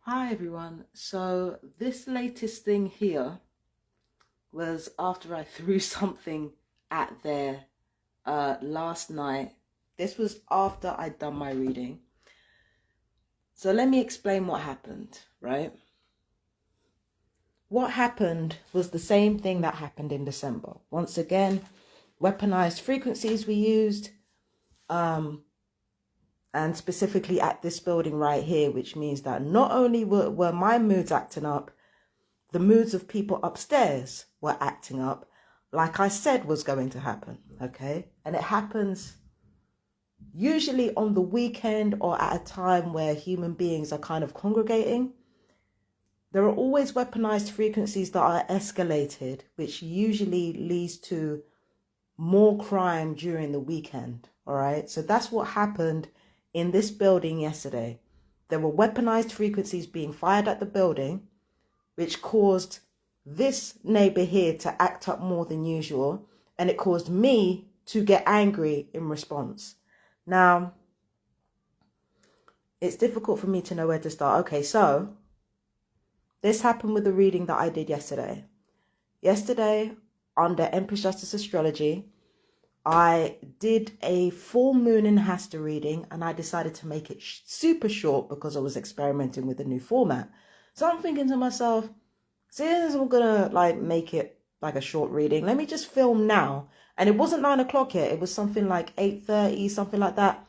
Hi everyone. So this latest thing here was after I threw something at there last night. This was after I'd done my reading. So let me explain what happened, right? What happened was the same thing that happened in December. Once again, weaponized frequencies we used, and specifically at this building right here, which means that not only were my moods acting up, the moods of people upstairs were acting up, like I said was going to happen, okay? And it happens usually on the weekend or at a time where human beings are kind of congregating. There are always weaponized frequencies that are escalated, which usually leads to more crime during the weekend, all right? So that's what happened in this building yesterday. There were weaponized frequencies being fired at the building, which caused this neighbor here to act up more than usual, and it caused me to get angry in response. Now, it's difficult for me to know where to start. Okay, so this happened with the reading that I did yesterday. Yesterday, under Empress Justice Astrology, I did a full moon in Hasta reading, and I decided to make it super short because I was experimenting with a new format. So I'm thinking to myself, since I'm gonna make it like a short reading, let me just film now. And it wasn't 9 o'clock yet. It was something like 8:30, something like that.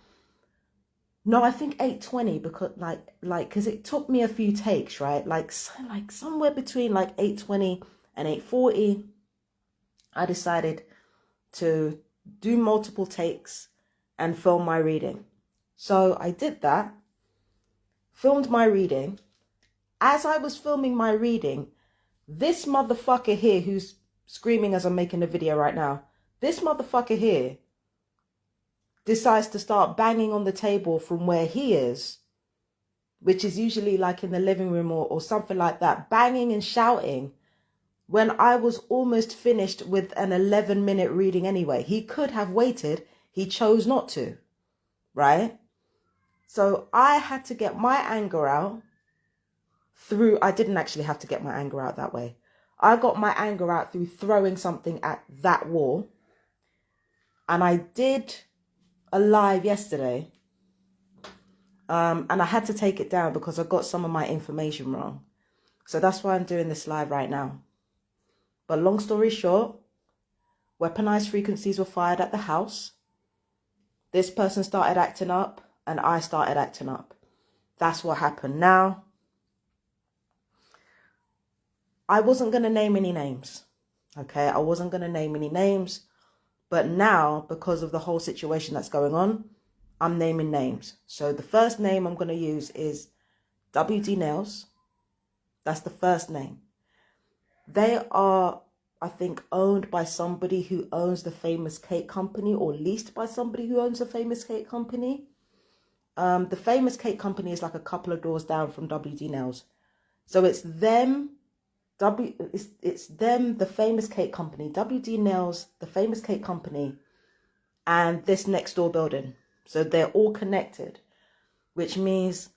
No, I think 8:20 because because it took me a few takes, right? Like somewhere between like 8:20 and 8:40, I decided to do multiple takes and film my reading. So I did that, filmed my reading. As I was filming my reading, this motherfucker here who's screaming as I'm making the video right now, this motherfucker here decides to start banging on the table from where he is, which is usually like in the living room or something like that, banging and shouting when I was almost finished with an 11-minute reading anyway. He could have waited. He chose not to, right? So I had to get my anger out I didn't actually have to get my anger out that way. I got my anger out through throwing something at that wall. And I did a live yesterday. And I had to take it down because I got some of my information wrong. So that's why I'm doing this live right now. But long story short, weaponized frequencies were fired at the house. This person started acting up and I started acting up. That's what happened. Now, I wasn't going to name any names, okay? I wasn't going to name any names, but now, because of the whole situation that's going on, I'm naming names. So the first name I'm going to use is WD Nails. That's the first name. They are, I think, owned by somebody who owns the famous cake company, or leased by somebody who owns the famous cake company. The famous cake company is like a couple of doors down from WD Nails. So it's them. It's them, the famous cake company, WD Nails, the famous cake company, and this next door building. So they're all connected, which means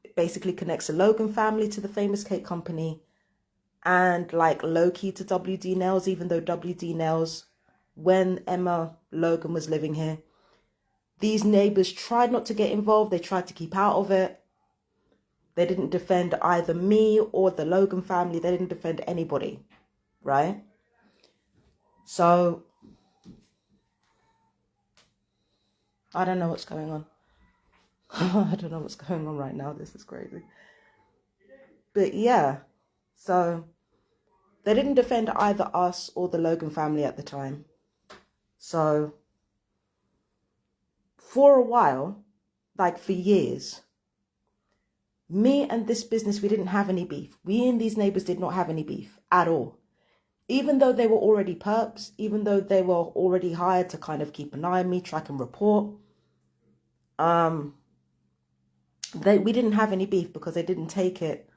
it basically connects the Logan family to the famous cake company and like low key to WD Nails, even though WD Nails, when Emma Logan was living here, these neighbors tried not to get involved. They tried to keep out of it. They didn't defend either me or the Logan family. They didn't defend anybody, right? So, I don't know what's going on. I don't know what's going on right now. This is crazy. But yeah, so they didn't defend either us or the Logan family at the time. So, for a while, like for years, me and this business, we didn't have any beef. We and these neighbors did not have any beef at all. Even though they were already perps, even though they were already hired to kind of keep an eye on me, track and report, we didn't have any beef because they didn't take it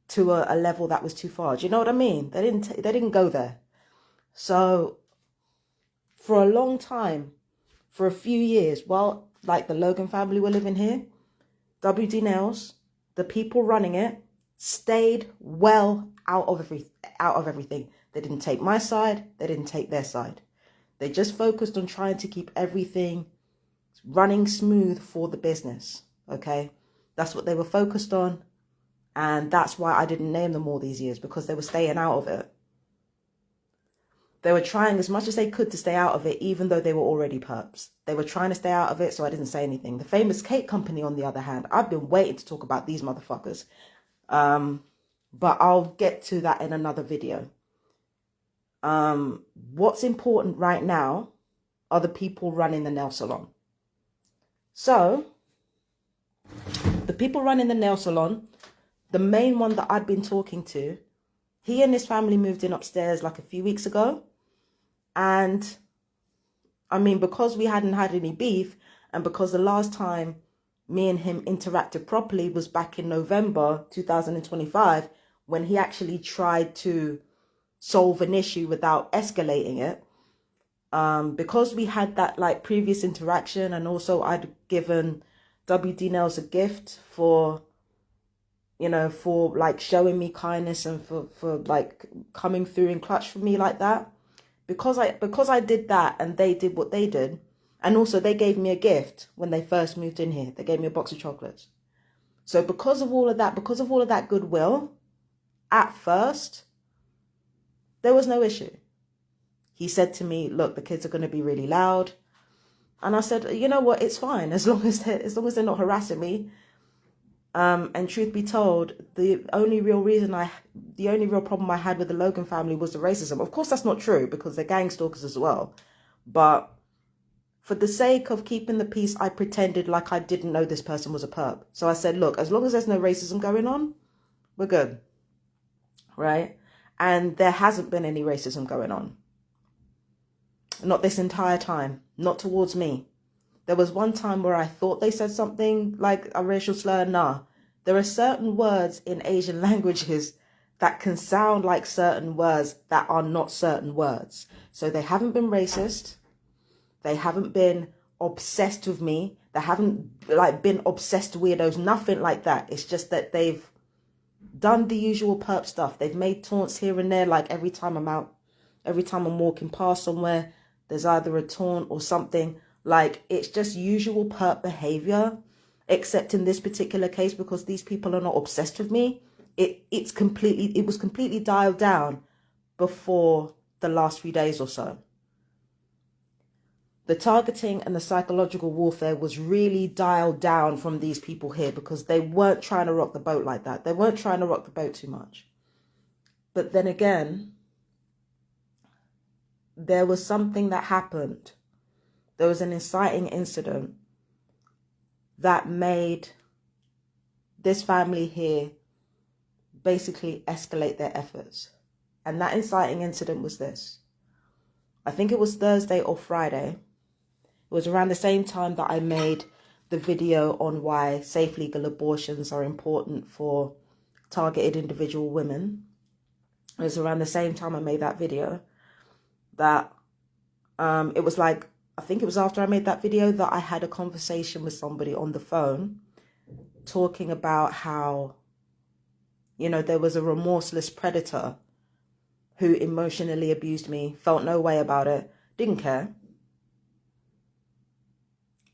to a level that was too far. Do you know what I mean? They didn't go there. So for a long time, for a few years, while like the Logan family were living here, WD Nails the people running it stayed well out of everything. They didn't take my side. They didn't take their side. They just focused on trying to keep everything running smooth for the business. Okay, that's what they were focused on. And that's why I didn't name them all these years, because they were staying out of it. They were trying as much as they could to stay out of it, even though they were already perps. They were trying to stay out of it, so I didn't say anything. The famous cake company, on the other hand, I've been waiting to talk about these motherfuckers. But I'll get to that in another video. What's important right now are the people running the nail salon. So, the people running the nail salon, the main one that I'd been talking to, he and his family moved in upstairs like a few weeks ago. And I mean, because we hadn't had any beef, and because the last time me and him interacted properly was back in November 2025, when he actually tried to solve an issue without escalating it. Because we had that like previous interaction, and also I'd given WD Nails a gift for, you know, for like showing me kindness and for like coming through in clutch for me like that. Because I did that and they did what they did, and also they gave me a gift when they first moved in here. They gave me a box of chocolates. So because of all of that goodwill, at first, there was no issue. He said to me, look, the kids are going to be really loud. And I said, you know what, it's fine, as long as they're not harassing me. And truth be told, the only real problem I had with the Logan family was the racism. Of course, that's not true, because they're gang stalkers as well. But for the sake of keeping the peace, I pretended like I didn't know this person was a perp. So I said, look, as long as there's no racism going on, we're good. Right? And there hasn't been any racism going on. Not this entire time. Not towards me. There was one time where I thought they said something like a racial slur. Nah. There are certain words in Asian languages that can sound like certain words that are not certain words. So they haven't been racist. They haven't been obsessed with me. They haven't like been obsessed weirdos. Nothing like that. It's just that they've done the usual perp stuff. They've made taunts here and there. Like every time I'm out, every time I'm walking past somewhere, there's either a taunt or something. Like, it's just usual perp behavior, except in this particular case, because these people are not obsessed with me. It was completely dialed down before the last few days or so. The targeting and the psychological warfare was really dialed down from these people here, because they weren't trying to rock the boat like that. They weren't trying to rock the boat too much. But then again, there was something that happened. There was an inciting incident that made this family here basically escalate their efforts. And that inciting incident was this. I think it was Thursday or Friday. It was around the same time that I made the video on why safe legal abortions are important for targeted individual women. It was around the same time I made that video that it was like, I think it was after I made that video that I had a conversation with somebody on the phone talking about how, you know, there was a remorseless predator who emotionally abused me, felt no way about it, didn't care.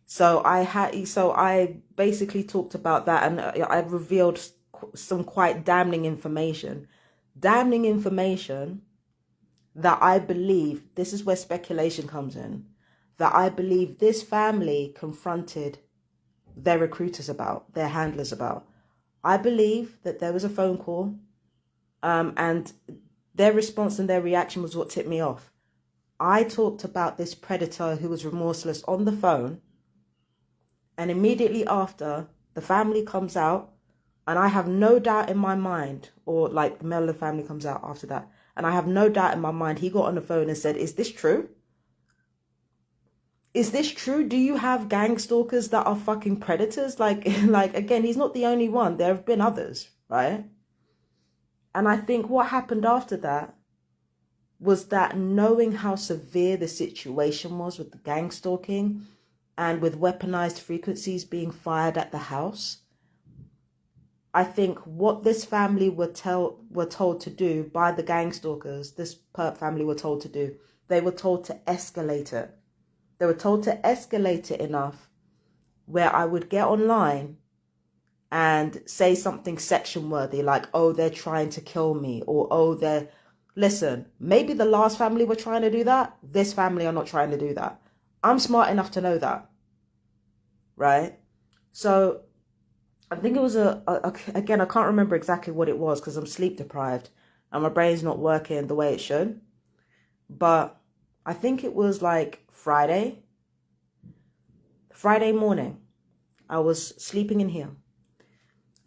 So I basically talked about that, and I revealed some quite damning information that I believe, this is where speculation comes in, that I believe this family confronted their recruiters about, their handlers about. I believe that there was a phone call, and their response and their reaction was what tipped me off. I talked about this predator who was remorseless on the phone, and immediately after, the family comes out, and I have no doubt in my mind, or like the male of the family comes out after that, and I have no doubt in my mind, he got on the phone and said, is this true? Is this true? Do you have gang stalkers that are fucking predators? Like again, he's not the only one. There have been others, right? And I think what happened after that was that, knowing how severe the situation was with the gang stalking and with weaponized frequencies being fired at the house, I think what this family were told to do by the gang stalkers, this perp family were told to do, they were told to escalate it. They were told to escalate it enough where I would get online and say something section worthy, like, oh, they're trying to kill me, or oh, they're... Listen, maybe the last family were trying to do that. This family are not trying to do that. I'm smart enough to know that, right? So I think it was again, I can't remember exactly what it was because I'm sleep deprived and my brain's not working the way it should. But I think it was like Friday morning. I was sleeping in here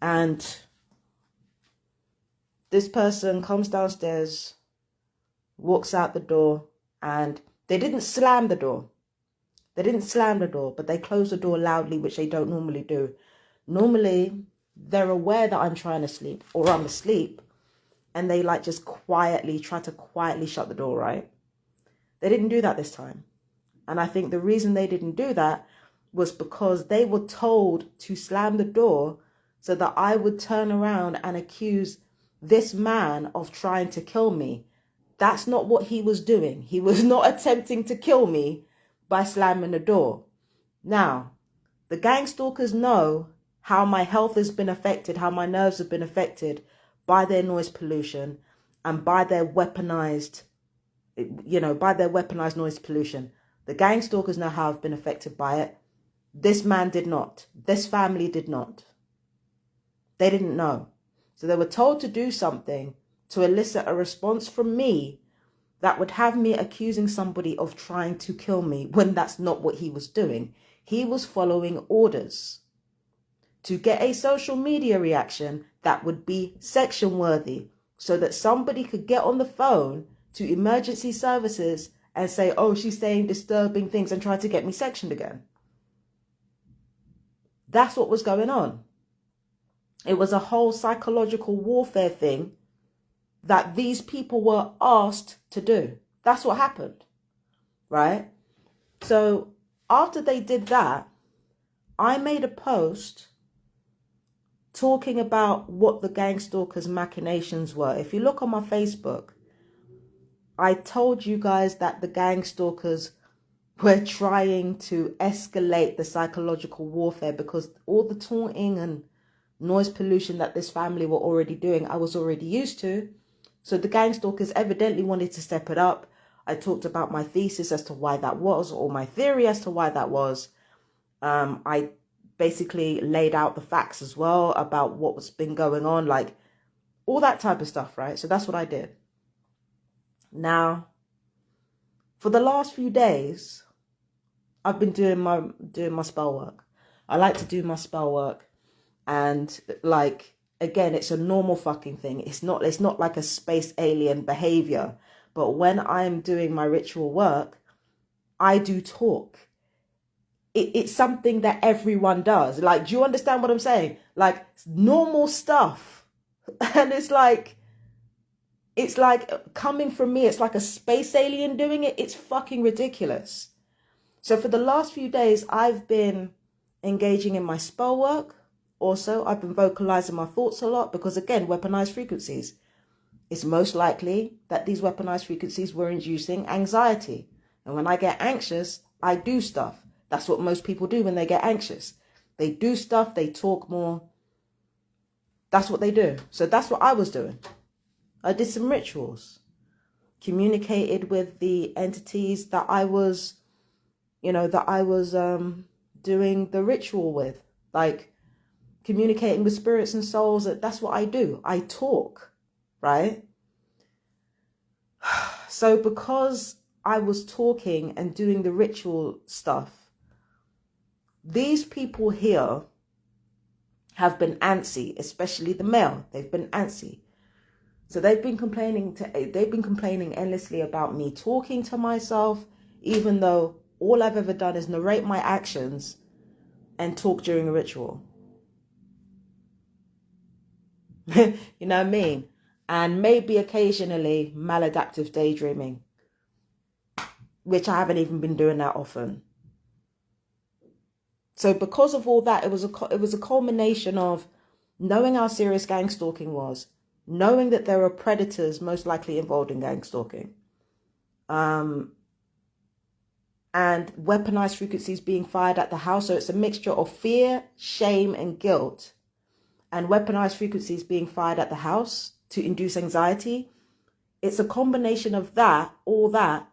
and this person comes downstairs, walks out the door, and they didn't slam the door. They didn't slam the door, but they closed the door loudly, which they don't normally do. Normally, they're aware that I'm trying to sleep or I'm asleep, and they like just quietly try to quietly shut the door, right? They didn't do that this time. And I think the reason they didn't do that was because they were told to slam the door so that I would turn around and accuse this man of trying to kill me. That's not what he was doing. He was not attempting to kill me by slamming the door. Now, the gang stalkers know how my health has been affected, how my nerves have been affected by their noise pollution and by their weaponized, noise pollution. The gang stalkers know how I've been affected by it. This man did not. This family did not. They didn't know. So they were told to do something to elicit a response from me that would have me accusing somebody of trying to kill me when that's not what he was doing. He was following orders to get a social media reaction that would be section worthy so that somebody could get on the phone to emergency services and say, oh, she's saying disturbing things and try to get me sectioned again. That's what was going on. It was a whole psychological warfare thing that these people were asked to do. That's what happened, right? So after they did that, I made a post talking about what the gang stalkers' machinations were. If you look on my Facebook, I told you guys that the gang stalkers were trying to escalate the psychological warfare because all the taunting and noise pollution that this family were already doing, I was already used to. So the gang stalkers evidently wanted to step it up. I talked about my thesis as to why that was, or my theory as to why that was. I basically laid out the facts as well about what's been going on, like all that type of stuff, right? So that's what I did. Now, for the last few days, I've been doing my spell work. I like to do my spell work, and like, again, it's a normal fucking thing. It's not like a space alien behavior. But when I'm doing my ritual work, I do talk. It's something that everyone does. Like, do you understand what I'm saying? Like, normal stuff. And it's like coming from me, it's like a space alien doing it. It's fucking ridiculous. So for the last few days, I've been engaging in my spell work. Also, I've been vocalizing my thoughts a lot because, again, weaponized frequencies. It's most likely that these weaponized frequencies were inducing anxiety. And when I get anxious, I do stuff. That's what most people do when they get anxious. They do stuff, they talk more. That's what they do. So that's what I was doing. I did some rituals. Communicated with the entities that I was, doing the ritual with. Like, communicating with spirits and souls. That's what I do. I talk, right? So because I was talking and doing the ritual stuff, these people here have been antsy, especially the male. They've been antsy. So they've been complaining endlessly about me talking to myself, even though all I've ever done is narrate my actions and talk during a ritual. You know what I mean? And maybe occasionally maladaptive daydreaming, which I haven't even been doing that often. So because of all that, it was a culmination of knowing how serious gang stalking was, knowing that there are predators most likely involved in gang stalking, and weaponized frequencies being fired at the house. So it's a mixture of fear, shame, and guilt, and weaponized frequencies being fired at the house to induce anxiety. It's a combination of that, all that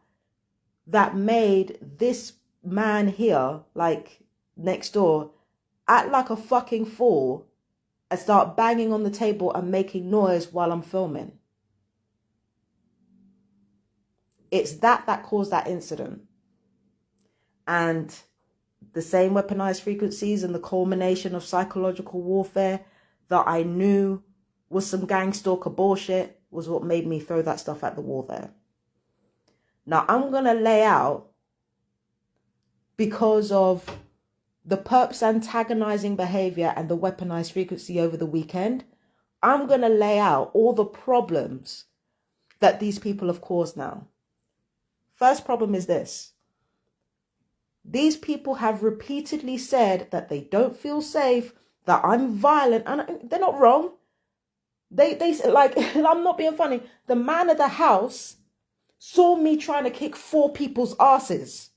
made this man here, like next door, act like a fucking fool and start banging on the table and making noise while I'm filming. It's that caused that incident. And the same weaponized frequencies and the culmination of psychological warfare that I knew was some gang stalker bullshit was what made me throw that stuff at the wall there. Now I'm going to lay out, because of the perps antagonizing behavior and the weaponized frequency over the weekend, I'm going to lay out all the problems that these people have caused now. First problem is this. These people have repeatedly said that they don't feel safe, that I'm violent, and they're not wrong. They like, I'm not being funny. The man of the house saw me trying to kick 4 people's asses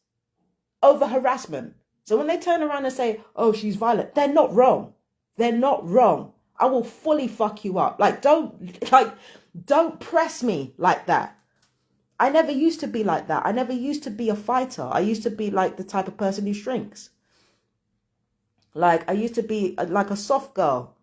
over harassment. So when they turn around and say, oh, she's violent, they're not wrong. They're not wrong. I will fully fuck you up. Don't press me like that. I never used to be like that. I never used to be a fighter. I used to be like the type of person who shrinks. Like, I used to be like a soft girl,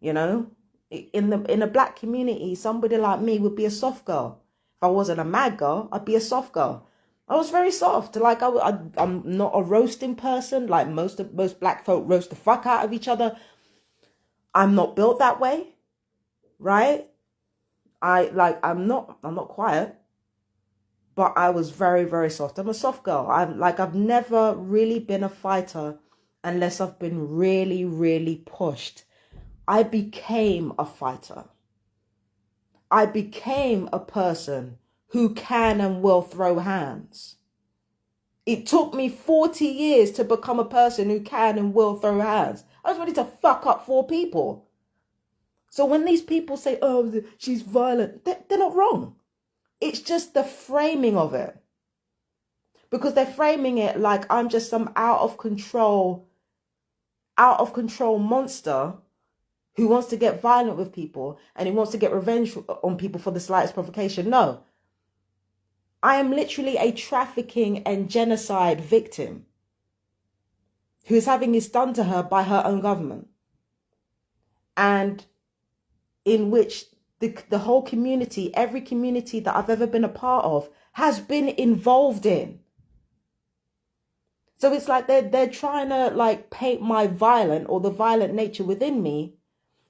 you know? In a black community, somebody like me would be a soft girl. If I wasn't a mad girl, I'd be a soft girl. I was very soft. Like, I'm not a roasting person. Like, most black folk roast the fuck out of each other. I'm not built that way, right? I'm not quiet, but I was very, very soft. I'm a soft girl. I've never really been a fighter unless I've been really, really pushed. I became a fighter. I became a person who can and will throw hands. It took me 40 years to become a person who can and will throw hands. I was ready to fuck up 4 people. So when these people say, oh, she's violent, they're not wrong. It's just the framing of it. Because they're framing it like I'm just some out of control monster who wants to get violent with people and who wants to get revenge on people for the slightest provocation. No. I am literally a trafficking and genocide victim who is having this done to her by her own government, and in which the whole community, every community that I've ever been a part of, has been involved in. So it's like they're trying to like paint my violent or the violent nature within me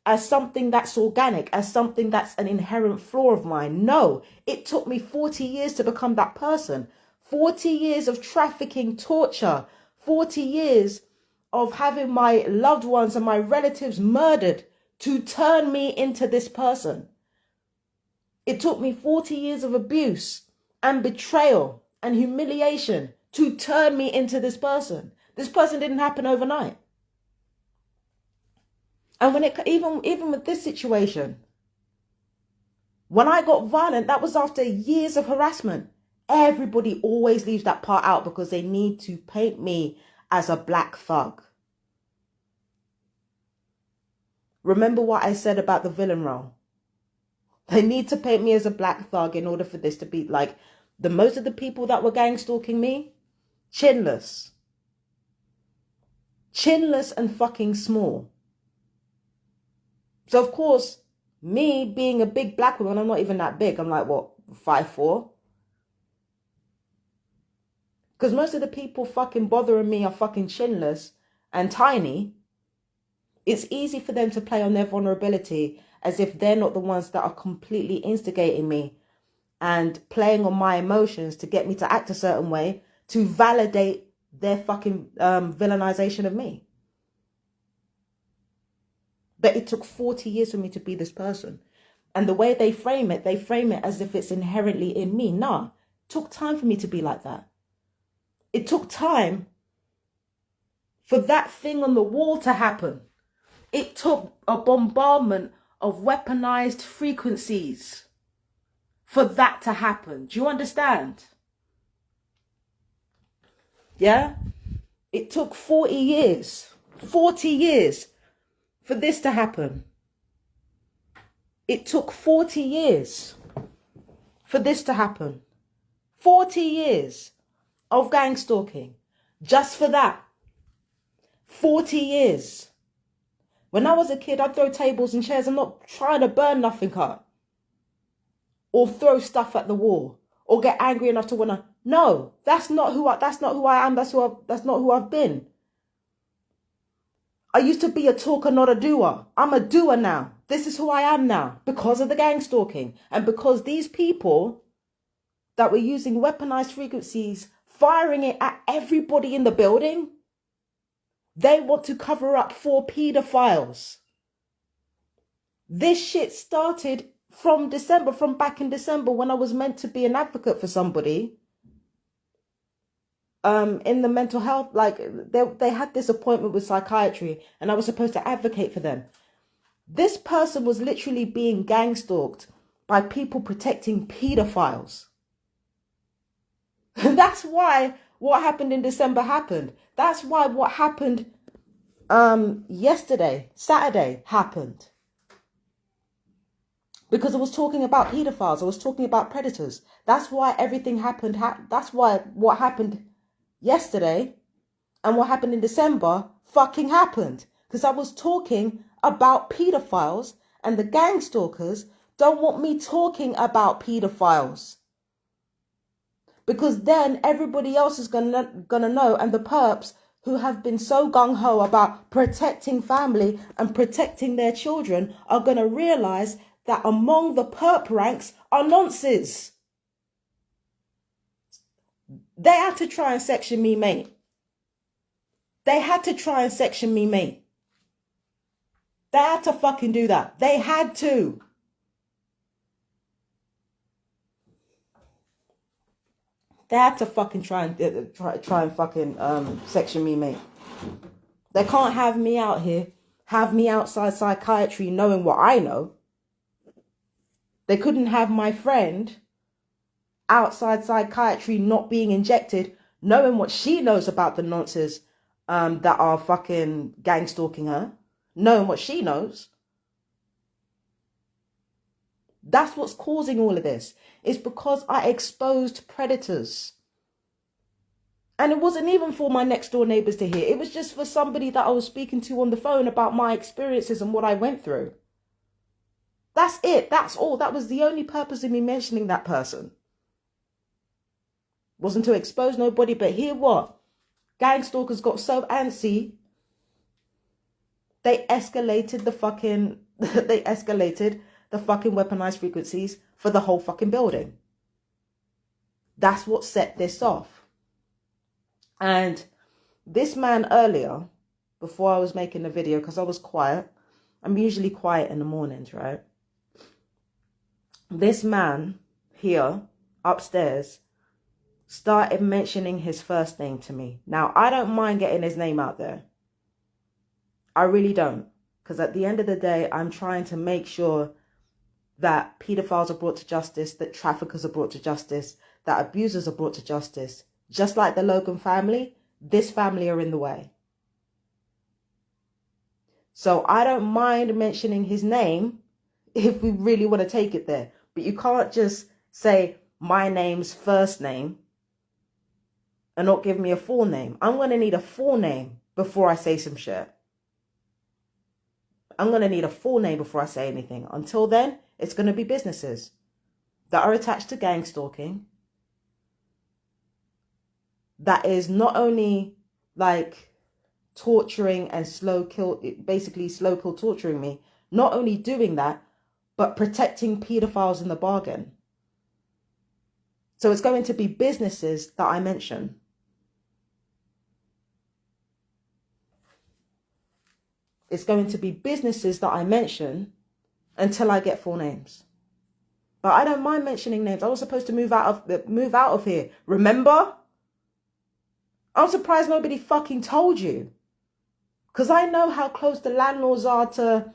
as something that's organic, as something that's an inherent flaw of mine. No, it took me 40 years to become that person. 40 years of trafficking, torture, 40 years of having my loved ones and my relatives murdered to turn me into this person. It took me 40 years of abuse and betrayal and humiliation to turn me into this person. This person didn't happen overnight. And when even with this situation, when I got violent, that was after years of harassment. Everybody always leaves that part out because they need to paint me as a black thug. Remember what I said about the villain role. They need to paint me as a black thug in order for this to be like most of the people that were gang stalking me, chinless. Chinless and fucking small. So, of course, me being a big black woman, I'm not even that big. I'm like, what, 5'4"? Because most of the people fucking bothering me are fucking chinless and tiny. It's easy for them to play on their vulnerability as if they're not the ones that are completely instigating me and playing on my emotions to get me to act a certain way to validate their fucking villainization of me. But it took 40 years for me to be this person. And the way they frame it as if it's inherently in me. Nah, it took time for me to be like that. It took time for that thing on the wall to happen. It took a bombardment of weaponized frequencies for that to happen. Do you understand? Yeah? It took 40 years for this to happen. It took 40 years for this to happen. 40 years of gang stalking. Just for that. 40 years. When I was a kid, I'd throw tables and chairs. I'm not trying to burn nothing up. Or throw stuff at the wall. Or get angry enough to wanna. No, that's not who I am. That's not who I've been. I used to be a talker, not a doer. I'm a doer now. This is who I am now. Because of the gang stalking. And because these people that were using weaponized frequencies, firing it at everybody in the building, they want to cover up for pedophiles. This shit started from back in December, when I was meant to be an advocate for somebody in the mental health, like they had this appointment with psychiatry and I was supposed to advocate for them. This person was literally being gang stalked by people protecting pedophiles. That's why what happened in December happened. That's why what happened yesterday, Saturday, happened. Because I was talking about pedophiles. I was talking about predators. That's why everything happened. That's why what happened yesterday and what happened in December fucking happened. Because I was talking about pedophiles, and the gang stalkers don't want me talking about pedophiles. Because then everybody else is gonna know, and the perps who have been so gung-ho about protecting family and protecting their children are gonna realize that among the perp ranks are nonces. They had to try and section me, mate. They had to try and section me, mate. They had to fucking do that. They had to. They had to fucking try and fucking section me, mate. They can't have me out here, have me outside psychiatry knowing what I know. They couldn't have my friend outside psychiatry not being injected, knowing what she knows about the nonsense that are fucking gang stalking her, knowing what she knows. That's what's causing all of this. It's because I exposed predators. And it wasn't even for my next door neighbors to hear. It was just for somebody that I was speaking to on the phone about my experiences and what I went through. That's it. That's all. That was the only purpose of me mentioning that person. Wasn't to expose nobody, but hear what? Gang stalkers got so antsy, they escalated the fucking weaponized frequencies for the whole fucking building. That's what set this off. And this man earlier, before I was making the video, because I was quiet, I'm usually quiet in the mornings, right? This man here upstairs started mentioning his first name to me. Now, I don't mind getting his name out there. I really don't. Because at the end of the day, I'm trying to make sure that pedophiles are brought to justice, that traffickers are brought to justice, that abusers are brought to justice. Just like the Logan family, this family are in the way. So I don't mind mentioning his name if we really want to take it there. But you can't just say my name's first name and not give me a full name. I'm going to need a full name before I say some shit. I'm going to need a full name before I say anything. Until then, it's going to be businesses that are attached to gang stalking. That is not only like torturing and slow kill torturing me. Not only doing that, but protecting pedophiles in the bargain. So it's going to be businesses that I mention. It's going to be businesses that I mention until I get full names. But I don't mind mentioning names. I was supposed to move out of here. Remember? I'm surprised nobody fucking told you. Because I know how close the landlords are to,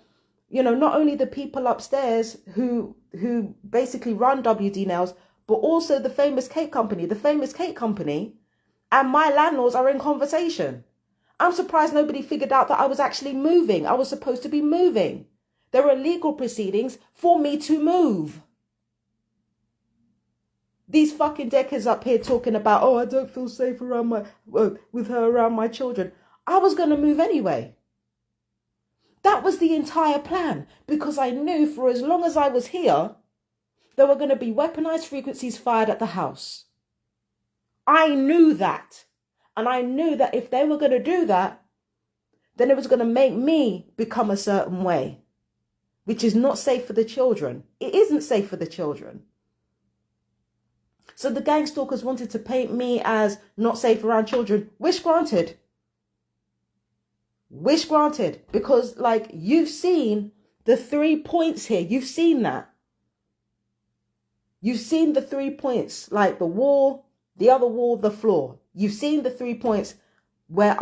not only the people upstairs who basically run WD Nails, but also the famous cake company. The famous cake company and my landlords are in conversation. I'm surprised nobody figured out that I was actually moving. I was supposed to be moving. There are legal proceedings for me to move. These fucking dickheads up here talking about, oh, I don't feel safe around with her around my children. I was going to move anyway. That was the entire plan, because I knew for as long as I was here, there were going to be weaponized frequencies fired at the house. I knew that. And I knew that if they were going to do that, then it was going to make me become a certain way, which is not safe for the children. It isn't safe for the children. So the gang stalkers wanted to paint me as not safe around children. Wish granted. Wish granted. Because, like, you've seen the 3 points here. You've seen that. You've seen the 3 points, like the wall, the other wall, the floor. You've seen the 3 points where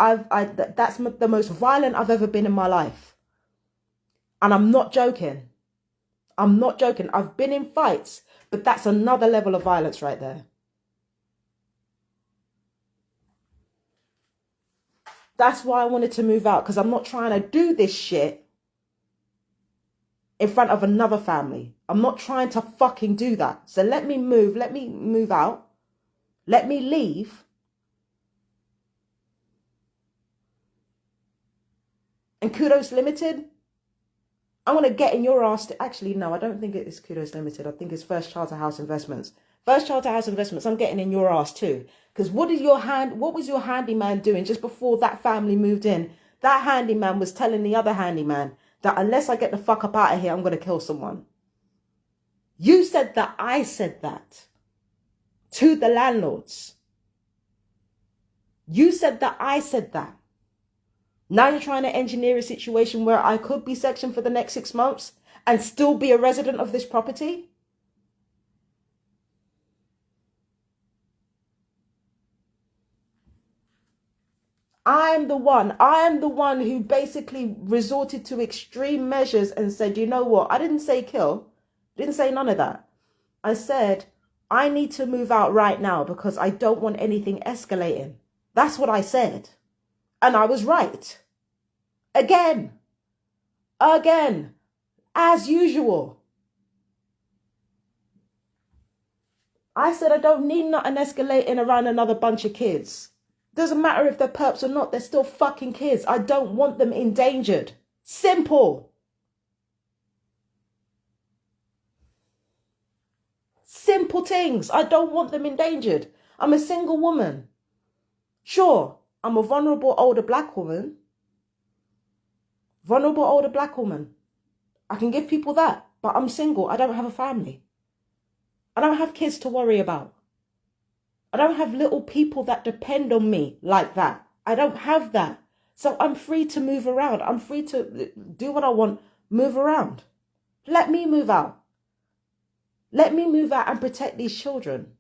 that's the most violent I've ever been in my life. And I'm not joking. I'm not joking. I've been in fights, but that's another level of violence right there. That's why I wanted to move out, because I'm not trying to do this shit in front of another family. I'm not trying to fucking do that. So let me move out. Let me leave. And Kudos Limited, I want to get in your ass. Actually, no, I don't think it is Kudos Limited. I think it's First Charterhouse Investments. First Charterhouse Investments, I'm getting in your ass too. Because what was your handyman doing just before that family moved in? That handyman was telling the other handyman that unless I get the fuck up out of here, I'm going to kill someone. You said that I said that to the landlords. You said that I said that. Now you're trying to engineer a situation where I could be sectioned for the next 6 months and still be a resident of this property? I am the one who basically resorted to extreme measures and said, you know what? I didn't say kill. Didn't say none of that. I said, I need to move out right now because I don't want anything escalating. That's what I said. And I was right. Again, as usual. I said I don't need nothing escalating around another bunch of kids. Doesn't matter if they're perps or not, they're still fucking kids. I don't want them endangered. Simple. Simple things. I don't want them endangered. I'm a single woman. Sure, I'm a vulnerable older black woman. Vulnerable older black woman. I can give people that, but I'm single. I don't have a family. I don't have kids to worry about. I don't have little people that depend on me like that. I don't have that. So I'm free to move around. I'm free to do what I want, move around. Let me move out. Let me move out and protect these children.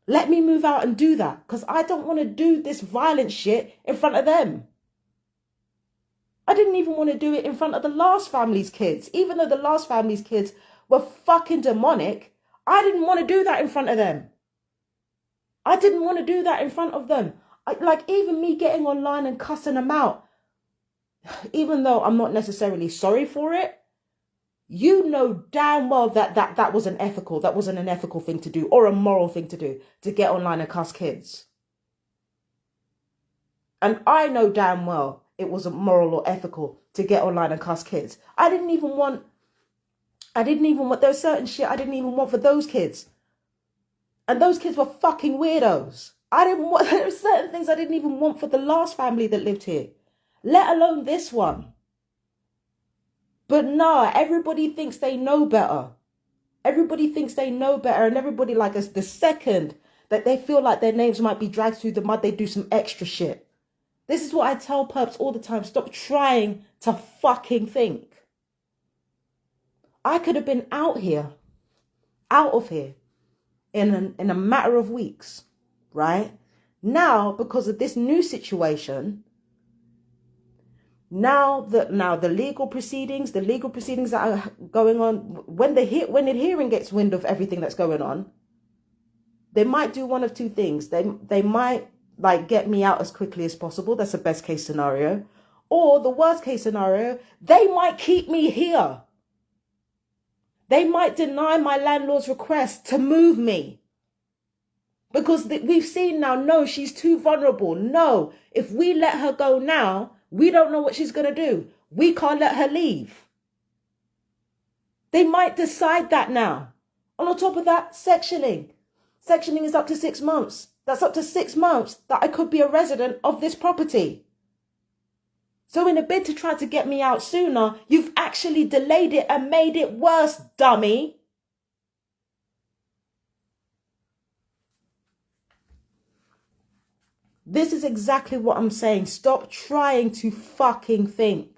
Let me move out and do that because I don't want to do this violent shit in front of them. I didn't even want to do it in front of the last family's kids. Even though the last family's kids were fucking demonic, I didn't want to do that in front of them. I didn't want to do that in front of them. Like even me getting online and cussing them out, even though I'm not necessarily sorry for it, you know damn well that wasn't ethical. That wasn't an ethical thing to do or a moral thing to do, to get online and cuss kids. And I know damn well it wasn't moral or ethical to get online and cuss kids. I didn't even want, there was certain shit I didn't even want for those kids. And those kids were fucking weirdos. There were certain things I didn't even want for the last family that lived here, let alone this one. But nah, everybody thinks they know better. Everybody thinks they know better, and everybody, like us, the second that they feel like their names might be dragged through the mud, they do some extra shit. This is what I tell perps all the time. Stop trying to fucking think. I could have been out of here, in a matter of weeks, right? Now, because of this new situation, Now the legal proceedings that are going on, when the hearing gets wind of everything that's going on, they might do one of two things. They might like get me out as quickly as possible. That's the best case scenario. Or the worst case scenario, they might keep me here. They might deny my landlord's request to move me. Because we've seen now, no, she's too vulnerable. No, if we let her go now, we don't know what she's going to do. We can't let her leave. They might decide that now. And on top of that, sectioning. Sectioning is up to 6 months. That's up to 6 months that I could be a resident of this property. So in a bid to try to get me out sooner, you've actually delayed it and made it worse, dummy. This is exactly what I'm saying. Stop trying to fucking think.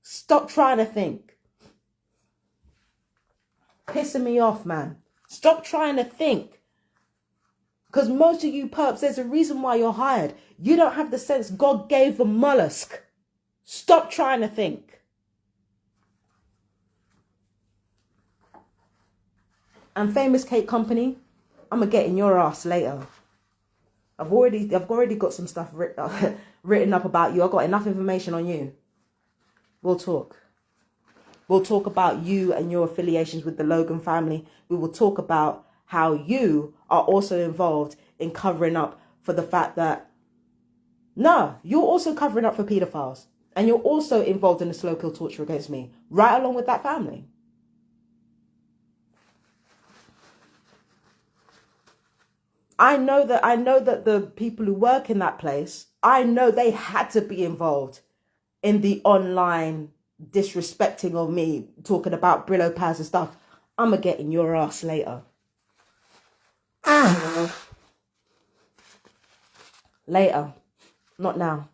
Stop trying to think. Pissing me off, man. Stop trying to think. Because most of you perps, there's a reason why you're hired. You don't have the sense God gave a mollusk. Stop trying to think. And Famous Cake Company, I'm going to get in your ass later. I've already got some stuff written up about you. I've got enough information on you. We'll talk. We'll talk about you and your affiliations with the Logan family. We will talk about how you are also involved in covering up for the fact that, no, you're also covering up for pedophiles. And you're also involved in the slow kill torture against me, right along with that family. I know that the people who work in that place, I know they had to be involved in the online disrespecting of me, talking about Brillo pads and stuff. I'm going to get in your ass later. Later. Not now.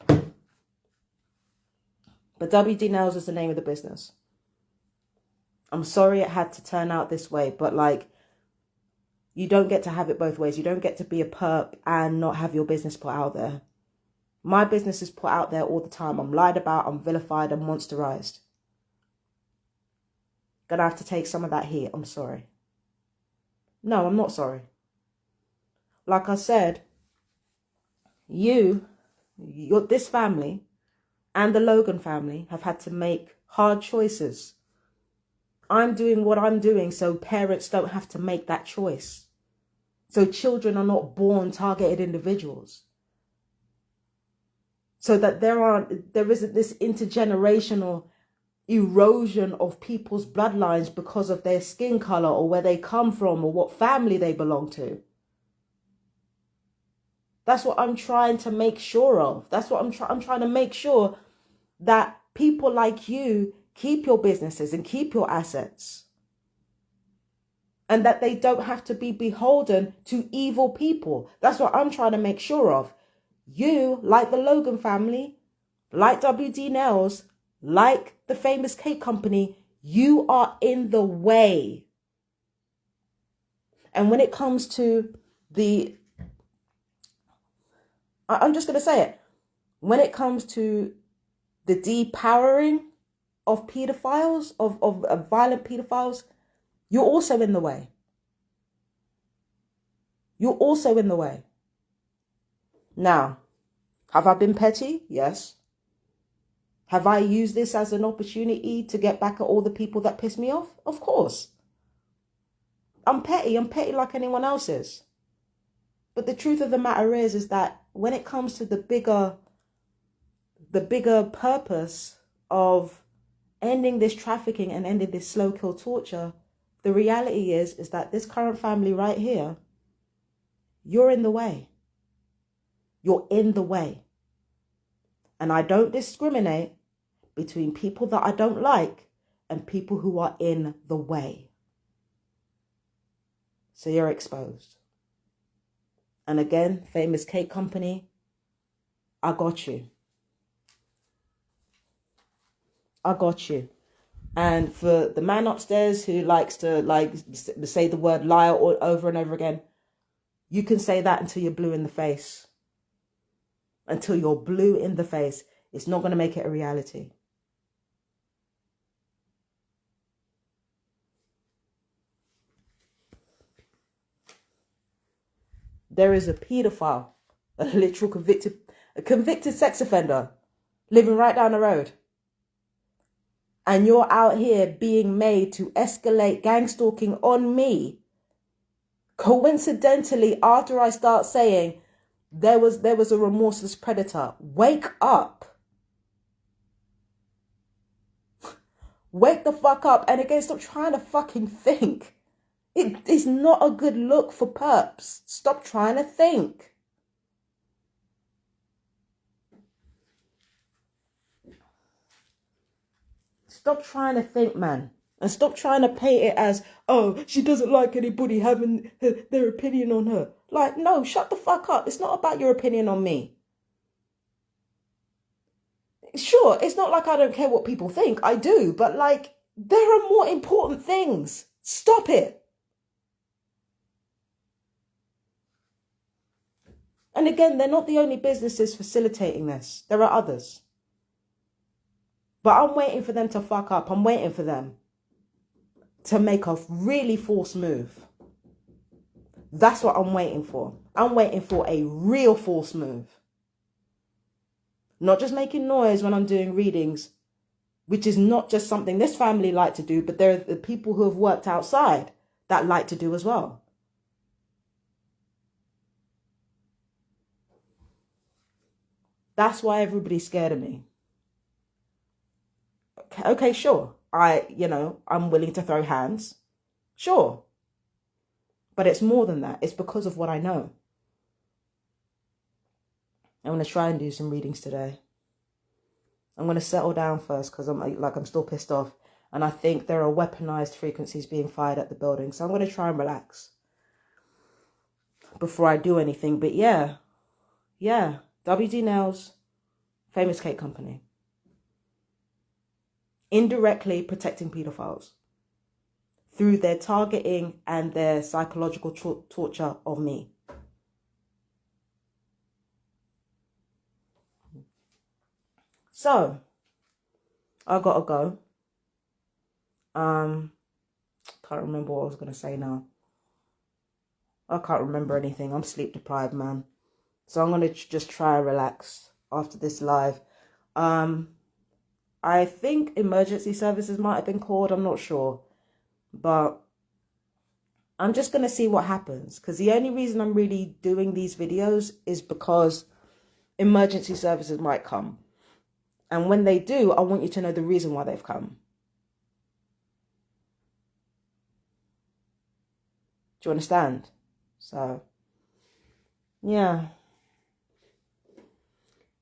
But WD Nails is the name of the business. I'm sorry it had to turn out this way, but like, you don't get to have it both ways. You don't get to be a perp and not have your business put out there. My business is put out there all the time. I'm lied about, I'm vilified, I'm monsterized. Gonna have to take some of that heat. I'm sorry. No, I'm not sorry. Like I said, this family and the Logan family have had to make hard choices. I'm doing what I'm doing so parents don't have to make that choice. So children are not born targeted individuals. So that there isn't this intergenerational erosion of people's bloodlines because of their skin color or where they come from or what family they belong to. That's what I'm trying to make sure of. That's what I'm trying to make sure that people like you keep your businesses and keep your assets. And that they don't have to be beholden to evil people. That's what I'm trying to make sure of. You, like the Logan family, like WD Nails, like the Famous Cake Company, you are in the way. And when it comes to I'm just going to say it. When it comes to the depowering of pedophiles, of violent pedophiles, you're also in the way. You're also in the way. Now, have I been petty? Yes. Have I used this as an opportunity to get back at all the people that piss me off? Of course. I'm petty like anyone else is. But the truth of the matter is that when it comes to the bigger purpose of ending this trafficking and ending this slow kill torture, the reality is that this current family right here, you're in the way. You're in the way. And I don't discriminate between people that I don't like and people who are in the way. So you're exposed. And again, Famous Cake Company, I got you. I got you. And for the man upstairs who likes to say the word liar all over and over again, you can say that until you're blue in the face. until you're blue in the face. It's not going to make it a reality. There is a pedophile, a literal convicted sex offender living right down the road. And you're out here being made to escalate gang stalking on me. Coincidentally, after I start saying there was a remorseless predator. Wake up. Wake the fuck up. And again, stop trying to fucking think. It is not a good look for perps. Stop trying to think. Stop trying to think, man. And stop trying to paint it as, oh, she doesn't like anybody having their opinion on her. Like, no, shut the fuck up. It's not about your opinion on me. Sure, it's not like I don't care what people think. I do. But, like, there are more important things. Stop it. And again, they're not the only businesses facilitating this. There are others. But I'm waiting for them to fuck up. I'm waiting for them to make a really forced move. That's what I'm waiting for. I'm waiting for a real forced move. Not just making noise when I'm doing readings, which is not just something this family like to do, but there are the people who have worked outside that like to do as well. That's why everybody's scared of me. Okay, sure. I'm willing to throw hands. Sure. But it's more than that. It's because of what I know. I'm going to try and do some readings today. I'm going to settle down first because I'm still pissed off. And I think there are weaponized frequencies being fired at the building. So I'm going to try and relax before I do anything. But yeah. WD Nails, famous cake company. Indirectly protecting pedophiles through their targeting and their psychological torture of me. So, I gotta go. Can't remember what I was gonna say now. I can't remember anything. I'm sleep deprived, man. So I'm gonna just try and relax after this live. I think emergency services might have been called. I'm not sure. But I'm just going to see what happens. Because the only reason I'm really doing these videos is because emergency services might come. And when they do, I want you to know the reason why they've come. Do you understand? So, yeah.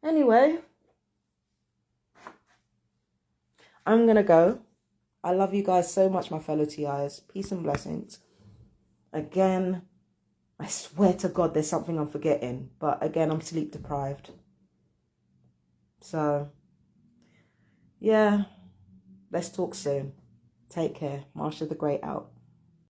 Anyway, I'm going to go. I love you guys so much, my fellow TIs. Peace and blessings. Again, I swear to God there's something I'm forgetting. But again, I'm sleep deprived. So, yeah. Let's talk soon. Take care. Marsha the Great out.